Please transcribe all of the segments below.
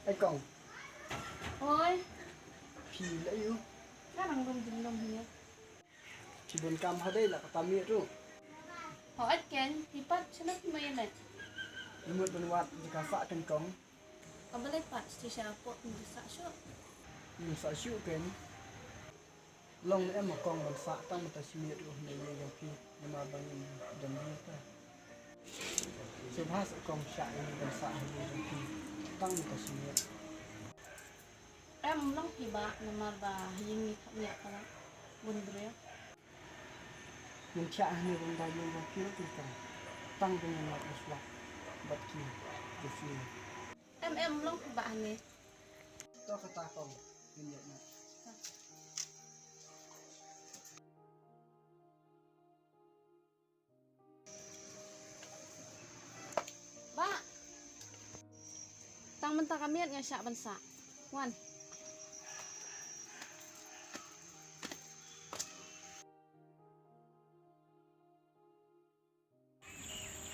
Ai còng. Ôi, Thì lấy yêu. các bạn đồng tình đồng hiệp. Chỉ buồn cam ở đây là có tam miệng rồi. Họ ít kén thì bắt cho nó mê này. Nhưng mà bên ngoài thì cả phạ trên cống. Còn với lấy bắt thì sao bộ mình sợ chút. Mình sợ chịu kén. Long em mà con bằng phạ tăng một ta xí miệng rồi. Này này dòng phi. Nhưng mà bằng dần đi ta. Số phát sẽ còn chạy bằng phạ hay dòng phi. Tăng một ta xí miệng. Em long thì bà mà bà hình như không nhẹ cả lắm. Buồn bữa. Mình chạy hay bằng đai dòng phi nó tùy cả. Tăng với nhân lạc một lạc. Bất kỳ. Được phi. Em long thì bà này. Đó cái ta còn. Mình nhận này. Ba. Tăng mentah kami at nga siya bansa. One.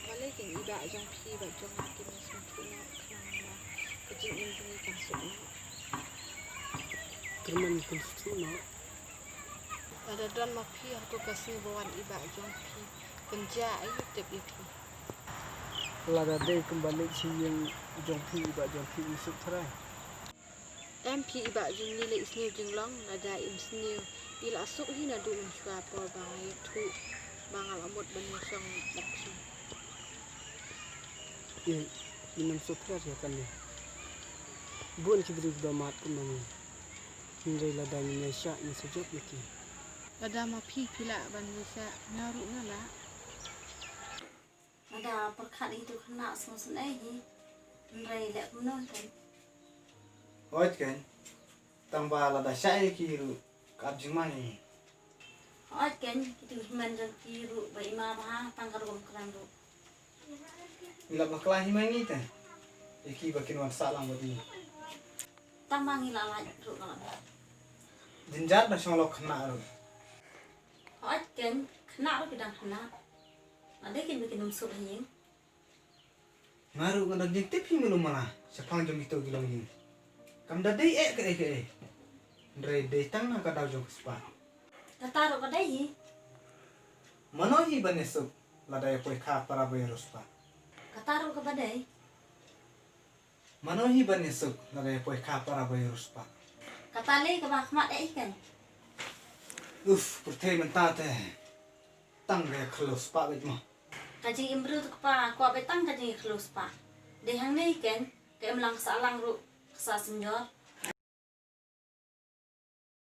Wala kang iba diyang piba diyang akin na sumpuno kang na kajing hindi kang suno. Kerman konstruno. Ada dan mapi atau kasih bawan iba diyang pi kerja ayu tip itu. Là đây kembali si yang jong phi ba jong phi suk thrai. Em pi iba diyang nila isniw diyang long nada imsniw ila asuk hina doon siya po bangay tu bangal amot banyo siyang laksong. Ye inam suk thrai ya kan ni. Buan ki beri damat kembali. Hindai la dan ni sya ni sejak lagi. Ada mapi pila banyo siya ngaru na la. Ada perkat itu kena semua ini, nrai lek menon kan. Oi kan, tambah lada saya kiru kabjing mana? Oi kan, itu menjadi kiru bayi mama tangkar gom kerandu. Bila baklah himangi kan, iki bakin wan salam bodi. Tambangi lalai ru kalau. Jinjat dah sholok kena ru. Oi kan, kena ru bidang kena. Ada kan bikin umsuk ini. Ngaru kan dah jekti pi mulu mana? Sepang jom itu gilong ini. Kam dah dei ke. Ndre dei tang na kadau jom kespa. Tataruh pada ini. Mano hi banesuk lada ya koi kha para bayarospa. Kataruh ke badai. Mano hi banesuk lada ya koi kha para bayarospa. Katale ke bakmat kan. Pertei mentate. Tang gaya kelos pa bet mah. Kaji imbru tu kepa, kuat betang kaji kelus pa. Dehang ni kan, ke emlang salang ru kesa senjor.